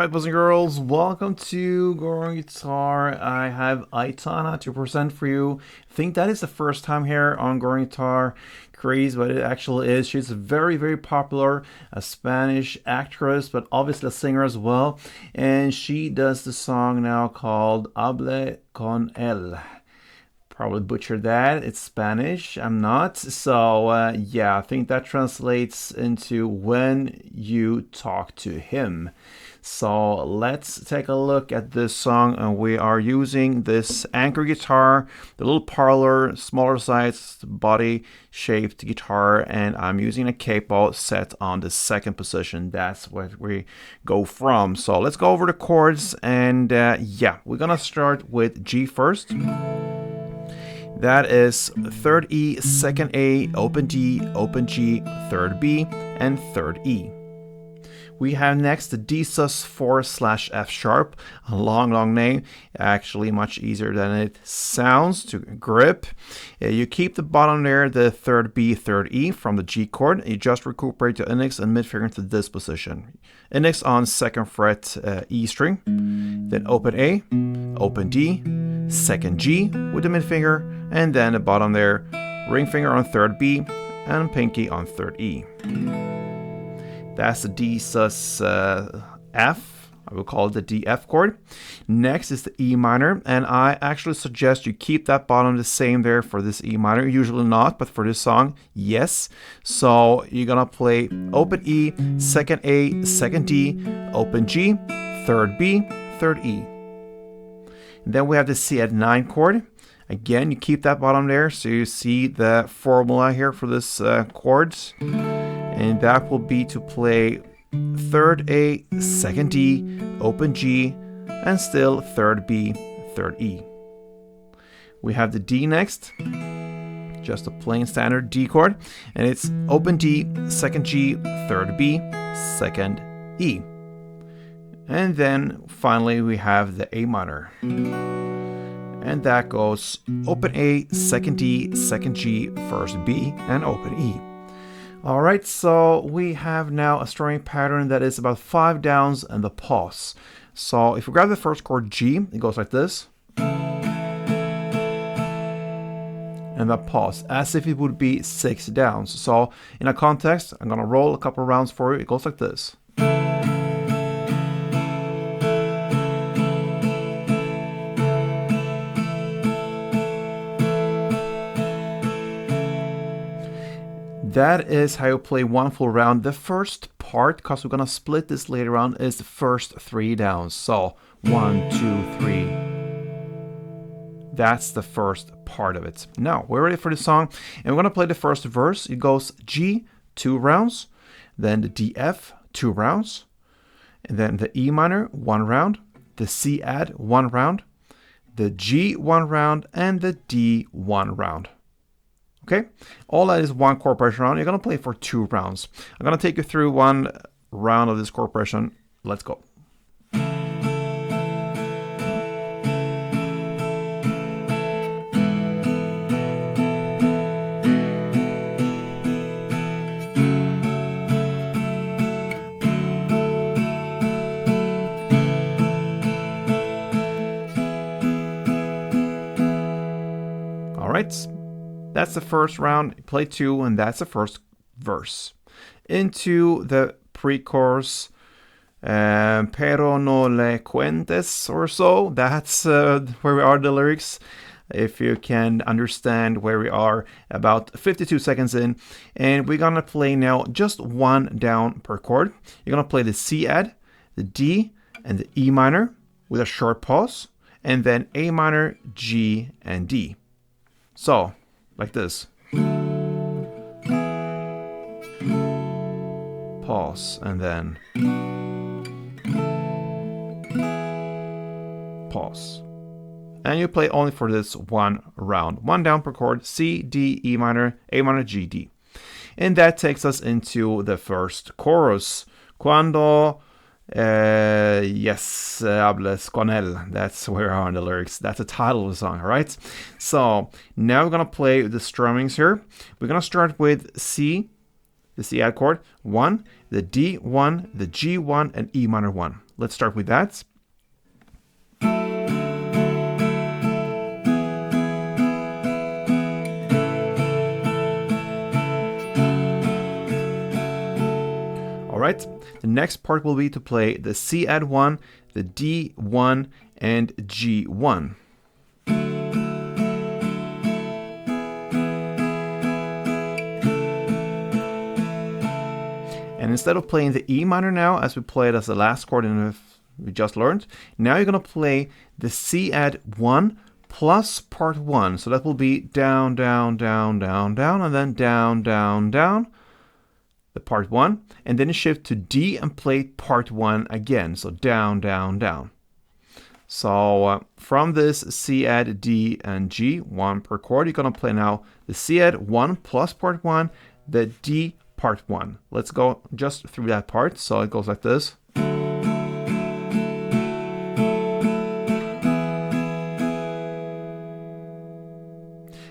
Alright, boys and girls, welcome to Growing Guitar. I have Aitana to present for you. I think that is the first time here on Growing Guitar. Crazy, but it actually is. She's very, very popular, a Spanish actress, but obviously a singer as well. And she does the song now called Hable Con Él. Probably butchered that. It's Spanish. I'm not. So, yeah, I think that translates into when you talk to him. So let's take a look at this song, and we are using this anchor guitar, the little parlor, smaller size body shaped guitar, and I'm using a capo set on the second position. That's what we go from. So let's go over the chords, and yeah, we're gonna start with G first. That is third E, second A, open D, open G, third B, and third E. We have next the D sus4/F sharp, a long name, actually much easier than it sounds to grip. You keep the bottom there, the third B, third E from the G chord. You just recuperate the index and mid finger to this position. Index on second fret E string, then open A, open D, second G with the mid finger, and then the bottom there, ring finger on third B, and pinky on third E. That's the D sus F. I will call it the D F chord. Next is the E minor, and I actually suggest you keep that bottom the same there for this E minor. Usually not, but for this song, yes. So you're gonna play open E, second A, second D, open G, third B, third E. And then we have the C at 9 chord. Again, you keep that bottom there, so you see the formula here for this chords. And that will be to play third A, second D, open G, and still third B, third E. We have the D next, just a plain standard D chord, and it's open D, second G, third B, second E. And then finally we have the A minor. And that goes open A, second D, second G, first B, and open E. Alright, so we have now a strumming pattern that is about 5 downs and the pause. So if we grab the first chord G, it goes like this. And the pause, as if it would be 6 downs. So in a context, I'm going to roll a couple rounds for you. It goes like this. That is how you play one full round. The first part, because we're gonna split this later on, is the first 3 downs. So 1, 2, 3. That's the first part of it. Now we're ready for the song, and we're gonna play the first verse. It goes G 2 rounds, then the D F 2 rounds, and then the E minor 1 round, the C add 1 round, the G 1 round, and the D 1 round. Okay, all that is one chord progression round. You're gonna play for 2 rounds. I'm gonna take you through 1 round of this chord progression. Let's go. All right. That's the first round, play 2, and that's the first verse. Into the pre-chorus, pero no le cuentes or so. That's where we are, the lyrics. If you can understand where we are, about 52 seconds in. And we're gonna play now just 1 down per chord. You're gonna play the C add, the D, and the E minor with a short pause, and then A minor, G, and D. So, like this. Pause, and then pause. And you play only for this 1 round. 1 down per chord, C, D, E minor, A minor, G, D. And that takes us into the first chorus. Cuando Hables Con Él. That's where we are on the lyrics. That's the title of the song, all right? So now we're gonna play the strummings here. We're gonna start with C, the C add chord, 1, the D1, the G1, and E minor 1. Let's start with that. All right, the next part will be to play the C add 1, the D1, and G1. And instead of playing the E minor now, as we played as the last chord we just learned, now you're going to play the C add 1 plus part 1. So that will be down, down, down, down, down, and then down, down, down, the part 1. And then you shift to D and play part 1 again. So down, down, down. So from this C add D and G, 1 per chord, you're going to play now the C add 1 plus part 1, the D part 1. Let's go just through that part. So it goes like this.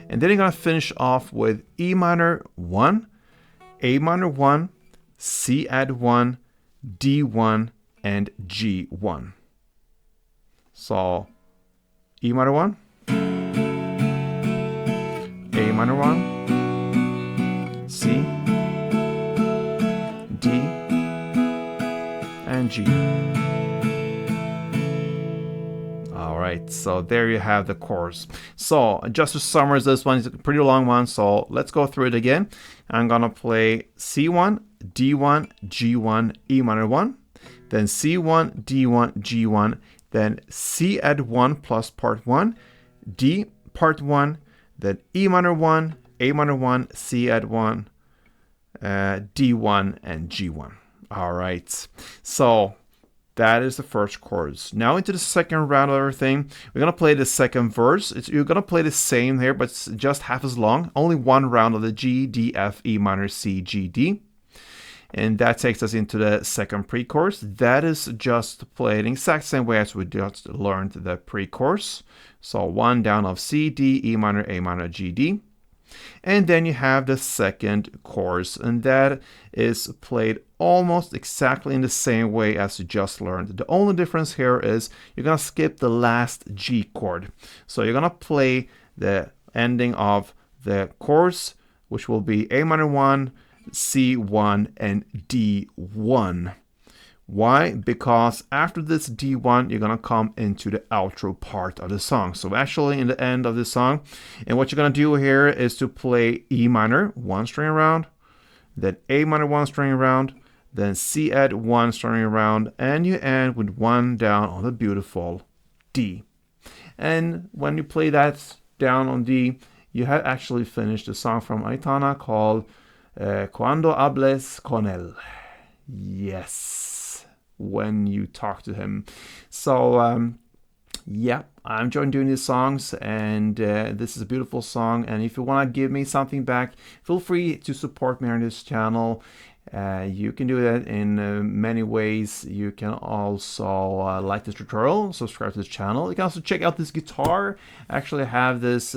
And then you're going to finish off with E minor 1, A minor 1, C add 1, D1, and G1. So E minor 1, A minor 1, C, D, and G. All right, so there you have the chords. So just to summarize, this one is a pretty long one, so let's go through it again. I'm gonna play C1, D1, G1, E minor 1, then C1, D1, G1, then C add 1 plus part 1, D part 1, then E minor 1, A minor 1, C add 1, D1, and G1. All right, so that is the first chords. Now into the second round of everything. We're going to play the second verse. You're going to play the same here, but it's just half as long. Only one round of the G, D, F, E minor, C, G, D. And that takes us into the second pre-chorus. That is just played in the exact same way as we just learned the pre-chorus. So one down of C, D, E minor, A minor, G, D. And then you have the second chorus, and that is played almost exactly in the same way as you just learned. The only difference here is you're going to skip the last G chord. So you're going to play the ending of the chorus, which will be A minor 1, C1, and D1. Why? Because after this D1, you're going to come into the outro part of the song. So actually in the end of the song, and what you're going to do here is to play E minor, 1 string around, then A minor 1 string around, then C add 1 string around, and you end with 1 down on the beautiful D. And when you play that down on D, you have actually finished the song from Aitana called Cuando Hables Con Él. Yes, when you talk to him. So yeah, I'm enjoying doing these songs, and this is a beautiful song. And if you want to give me something back, feel free to support me on this channel. You can do that in many ways. You can also like this tutorial, subscribe to this channel. You can also check out this guitar. I actually have this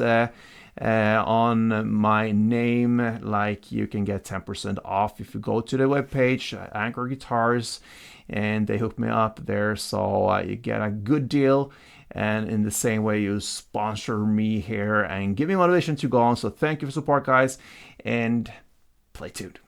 on my name. Like, you can get 10% off if you go to the webpage Anchor Guitars, and they hook me up there, so you get a good deal. And in the same way, you sponsor me here and give me motivation to go on. So thank you for support, guys, and play tuned.